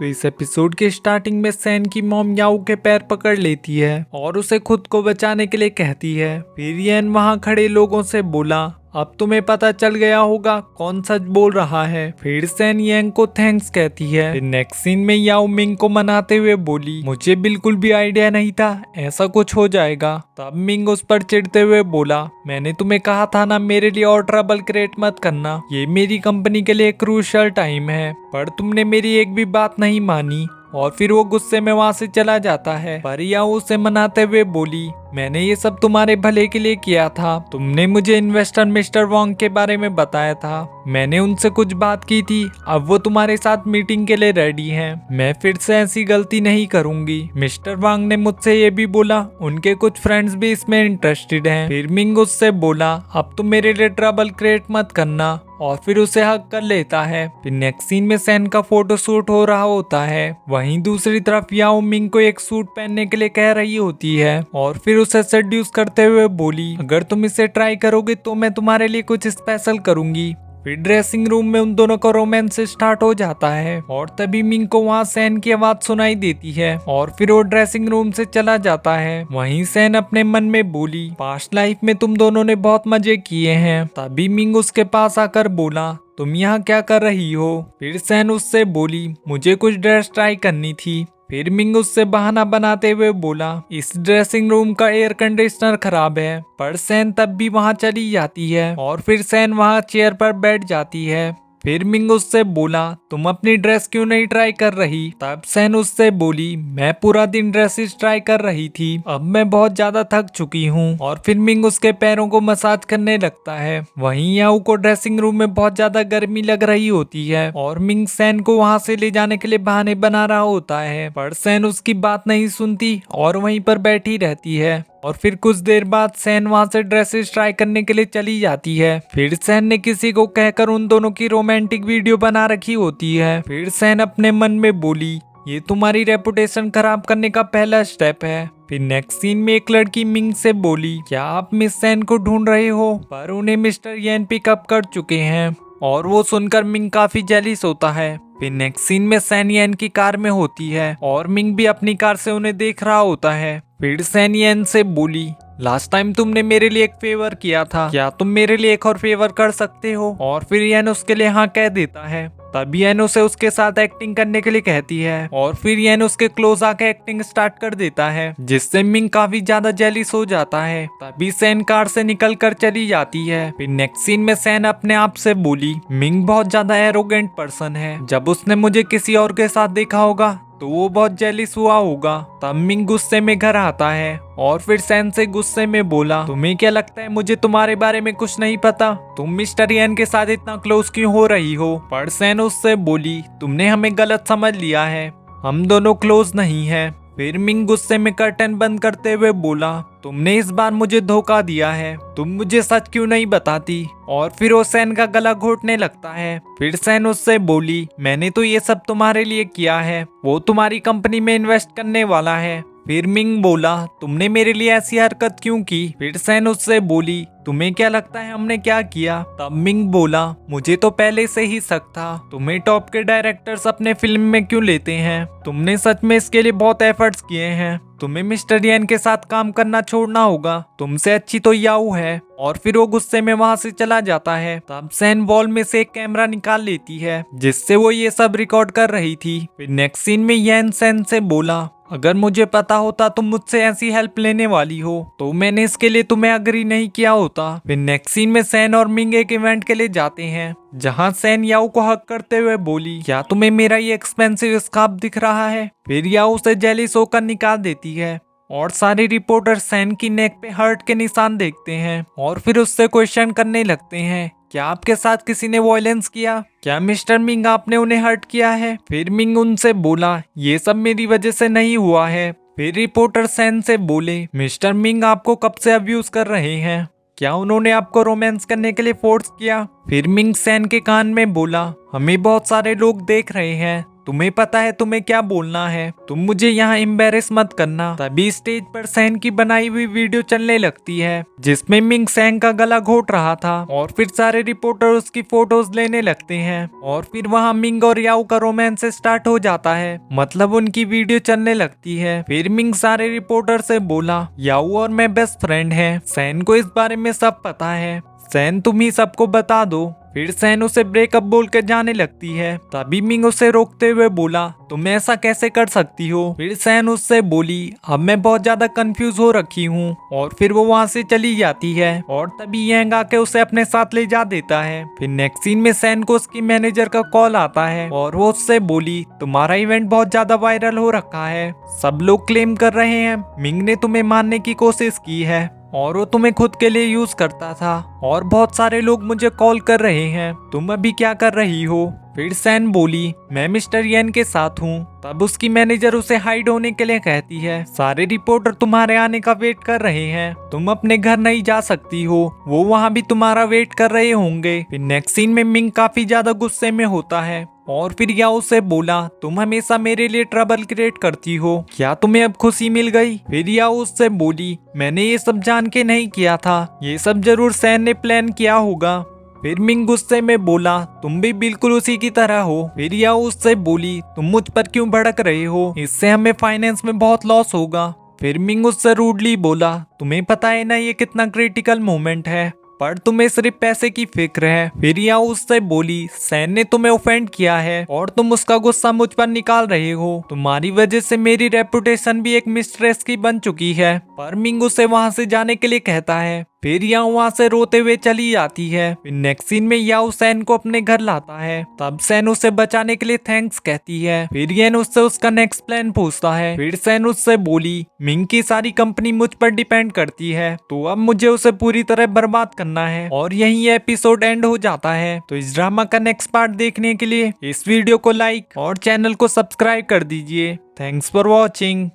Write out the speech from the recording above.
तो इस एपिसोड के स्टार्टिंग में सैन की मॉम याओ के पैर पकड़ लेती है और उसे खुद को बचाने के लिए कहती है। फिर येन वहां खड़े लोगों से बोला, अब तुम्हें पता चल गया होगा कौन सच बोल रहा है। फिर सैन येंग को थैंक्स कहती है। फिर नेक्स्ट सीन में याओ मिंग को मनाते हुए बोली, मुझे बिल्कुल भी आइडिया नहीं था ऐसा कुछ हो जाएगा। तब मिंग उस पर चिढ़ते हुए बोला, मैंने तुम्हें कहा था ना मेरे लिए और ट्रबल क्रिएट मत करना, ये मेरी कंपनी के लिए क्रूशियल टाइम है, पर तुमने मेरी एक भी बात नहीं मानी। और फिर वो गुस्से में वहां से चला जाता है। पर याओ उसे मनाते हुए बोली, मैंने ये सब तुम्हारे भले के लिए किया था। तुमने मुझे इन्वेस्टर मिस्टर वोंग के बारे में बताया था, मैंने उनसे कुछ बात की थी, अब वो तुम्हारे साथ मीटिंग के लिए रेडी हैं। मैं फिर से ऐसी गलती नहीं करूंगी। मिस्टर वांग ने मुझसे ये भी बोला उनके कुछ फ्रेंड्स भी इसमें इंटरेस्टेड हैं। फिर मिंग उससे बोला, अब तुम मेरे लिए ट्रबल क्रिएट मत करना, और फिर उसे हक कर लेता है। फिर नेक्स्ट सीन में सैन का फोटो शूट हो रहा होता है। वहीं दूसरी तरफ याओ मिंग को एक सूट पहनने के लिए कह रही होती है और फिर उसे सेड्यूस करते हुए बोली, अगर तुम इसे ट्राई करोगे तो मैं तुम्हारे लिए कुछ स्पेशल करूंगी। फिर ड्रेसिंग रूम में उन दोनों का रोमांस स्टार्ट हो जाता है और तभी मिंग को वहाँ सैन की आवाज सुनाई देती है और फिर वो ड्रेसिंग रूम से चला जाता है। वहीं सैन अपने मन में बोली, पास्ट लाइफ में तुम दोनों ने बहुत मजे किए हैं। तभी मिंग उसके पास आकर बोला, तुम यहाँ क्या कर रही हो। फिर सैन उससे बोली, मुझे कुछ ड्रेस ट्राई करनी थी। फिर मिंग उससे बहाना बनाते हुए बोला, इस ड्रेसिंग रूम का एयर कंडीशनर खराब है। पर सैन तब भी वहां चली जाती है और फिर सैन वहां चेयर पर बैठ जाती है। फिर मिंग उससे बोला, तुम अपनी ड्रेस क्यों नहीं ट्राई कर रही। तब सैन उससे बोली, मैं पूरा दिन ड्रेसेस ट्राई कर रही थी, अब मैं बहुत ज्यादा थक चुकी हूँ। और फिर मिंग उसके पैरों को मसाज करने लगता है। वहीं याओ को ड्रेसिंग रूम में बहुत ज्यादा गर्मी लग रही होती है और मिंग सैन को वहाँ से ले जाने के लिए बहाने बना रहा होता है, पर सैन उसकी बात नहीं सुनती और वहीं पर बैठी रहती है। और फिर कुछ देर बाद सैन वहां से ड्रेसेस ट्राई करने के लिए चली जाती है। फिर सैन ने किसी को कहकर उन दोनों की रोमांटिक वीडियो बना रखी होती है। फिर सैन अपने मन में बोली, ये तुम्हारी रेपुटेशन खराब करने का पहला स्टेप है। फिर नेक्स्ट सीन में एक लड़की मिंग से बोली, क्या आप मिस सैन को ढूंढ रहे हो। पर उन्हें मिस्टर येन पिकअप कर चुके हैं और वो सुनकर मिंग काफी जेलिस होता है। फिर नेक्स्ट सीन में सैन येन की कार में होती है और मिंग भी अपनी कार से उन्हें देख रहा होता है। फिर सैन येन से बोली, लास्ट टाइम तुमने मेरे लिए एक फेवर किया था, क्या तुम मेरे लिए एक और फेवर कर सकते हो। और फिर येन उसके लिए हाँ कह देता है। तब येन उसे उसके साथ एक्टिंग करने के लिए कहती है और फिर येन उसके क्लोज आके एक्टिंग स्टार्ट कर देता है, जिससे मिंग काफी ज्यादा जेलिस हो जाता है। तभी सैन कार से निकल कर चली जाती है। फिर नेक्स्ट सीन में सैन अपने आप से बोली, मिंग बहुत ज्यादा एरोगेंट पर्सन है, जब उसने मुझे किसी और के साथ देखा होगा तो वो बहुत जेलिस हुआ होगा। तब मिंग गुस्से में घर आता है और फिर सैन से गुस्से में बोला, तुम्हें क्या लगता है मुझे तुम्हारे बारे में कुछ नहीं पता, तुम मिस्टर येन के साथ इतना क्लोज क्यों हो रही हो। पर सैन उससे बोली, तुमने हमें गलत समझ लिया है, हम दोनों क्लोज नहीं हैं। फिर मिंग गुस्से में कर्टन बंद करते हुए बोला, तुमने इस बार मुझे धोखा दिया है, तुम मुझे सच क्यों नहीं बताती। और फिर वो सैन का गला घोटने लगता है। फिर सैन उससे बोली, मैंने तो ये सब तुम्हारे लिए किया है, वो तुम्हारी कंपनी में इन्वेस्ट करने वाला है। फिर मिंग बोला, तुमने मेरे लिए ऐसी हरकत क्यों की। फिर सैन उससे बोली, तुम्हें क्या लगता है हमने क्या किया। तब मिंग बोला, मुझे तो पहले से ही शक था, तुम्हें टॉप के डायरेक्टर्स अपने फिल्म में क्यों लेते हैं, तुमने सच में इसके लिए बहुत एफर्ट्स किए हैं, तुम्हें मिस्टर येन के साथ काम करना छोड़ना होगा, तुमसे अच्छी तो याओ है। और फिर वो गुस्से में वहां से चला जाता है। तब सैन वॉल में से एक कैमरा निकाल लेती है जिससे वो ये सब रिकॉर्ड कर रही थी। फिर नेक्स्ट सीन में येन सैन से बोला, अगर मुझे पता होता तुम मुझसे ऐसी हेल्प लेने वाली हो तो मैंने इसके लिए तुम्हें अग्री नहीं किया होता। फिर नेक्स्ट सीन में सैन और मिंग एक इवेंट के लिए जाते हैं जहां सैन याओ को हक करते हुए बोली, क्या तुम्हें मेरा ये एक्सपेंसिव स्कार्फ दिख रहा है। फिर याओ उसे जेलिस होकर निकाल देती है और सारे रिपोर्टर सैन की नेक पे हर्ट के निशान देखते हैं और फिर उससे क्वेश्चन करने लगते हैं, क्या आपके साथ किसी ने वायलेंस किया, क्या मिस्टर मिंग आपने उन्हें हर्ट किया है। फिर मिंग उनसे बोला, ये सब मेरी वजह से नहीं हुआ है। फिर रिपोर्टर सैन से बोले, मिस्टर मिंग आपको कब से अब्यूज कर रहे हैं, क्या उन्होंने आपको रोमांस करने के लिए फोर्स किया। फिर मिंग सैन के कान में बोला, हमें बहुत सारे लोग देख रहे हैं, तुम्हें पता है तुम्हें क्या बोलना है, तुम मुझे यहाँ एम्बेरस मत करना। तभी स्टेज पर सैन की बनाई हुई वीडियो चलने लगती है जिसमें मिंग सैन का गला घोट रहा था और फिर सारे रिपोर्टर उसकी फोटोज लेने लगते हैं और फिर वहाँ मिंग और याओ का रोमांस स्टार्ट हो जाता है, मतलब उनकी वीडियो चलने लगती है। फिर मिंग सारे रिपोर्टर से बोला याओ और मैं बेस्ट फ्रेंड है, सैन को इस बारे में सब पता है, सैन तुम ही सबको बता दो। फिर सैन उसे ब्रेकअप बोल के जाने लगती है। तभी मिंग उसे रोकते हुए बोला तुम ऐसा कैसे कर सकती हो। फिर सैन उससे बोली अब मैं बहुत ज्यादा कंफ्यूज हो रखी हूँ और फिर वो वहाँ से चली जाती है और तभी यंग आके उसे अपने साथ ले जा देता है। फिर नेक्स्ट सीन में सैन को उसकी मैनेजर का कॉल आता है और वो उससे बोली तुम्हारा इवेंट बहुत ज्यादा वायरल हो रखा है, सब लोग क्लेम कर रहे हैं मिंग ने तुम्हें मारने की कोशिश की है और वो तुम्हें खुद के लिए यूज करता था और बहुत सारे लोग मुझे कॉल कर रहे हैं, तुम अभी क्या कर रही हो। फिर सैन बोली मैं मिस्टर येन के साथ हूँ। तब उसकी मैनेजर उसे हाइड होने के लिए कहती है सारे रिपोर्टर तुम्हारे आने का वेट कर रहे हैं, तुम अपने घर नहीं जा सकती हो, वो वहाँ भी तुम्हारा वेट कर रहे होंगे। फिर नेक्स्ट सीन में मिंग काफी ज्यादा गुस्से में होता है और फिर याओ से बोला तुम हमेशा मेरे लिए ट्रबल क्रिएट करती हो, क्या तुम्हें अब खुशी मिल गई। फिर याओ उससे बोली मैंने ये सब जान के नहीं किया था, ये सब जरूर सैन ने प्लान किया होगा। फिर मिंग गुस्से में बोला तुम भी बिल्कुल उसी की तरह हो। फिर याओ उससे बोली तुम मुझ पर क्यों भड़क रहे हो, इससे हमें फाइनेंस में बहुत लॉस होगा। फिर मिंग उससे रूडली बोला तुम्हें पता है ना ये कितना क्रिटिकल मोमेंट है, पर तुम्हें सिर्फ पैसे की फिक्र है। फिर याओ उससे बोली सैन ने तुम्हें ऑफेंड किया है और तुम उसका गुस्सा मुझ पर निकाल रहे हो, तुम्हारी वजह से मेरी रेपुटेशन भी एक मिस्ट्रेस की बन चुकी है। पर मिंग उसे वहाँ से जाने के लिए कहता है। फिर याओ वहाँ से रोते हुए चली जाती है। फिर नेक्स्ट सीन में याओ सैन को अपने घर लाता है। तब सैन उसे बचाने के लिए थैंक्स कहती है। फिर येन उससे उसका नेक्स्ट प्लान पूछता है। फिर सैन उससे बोली मिंग की सारी कंपनी मुझ पर डिपेंड करती है, तो अब मुझे उसे पूरी तरह बर्बाद करना है। और यही एपिसोड एंड हो जाता है। तो इस ड्रामा का नेक्स्ट पार्ट देखने के लिए इस वीडियो को लाइक और चैनल को सब्सक्राइब कर दीजिए। Thanks for watching.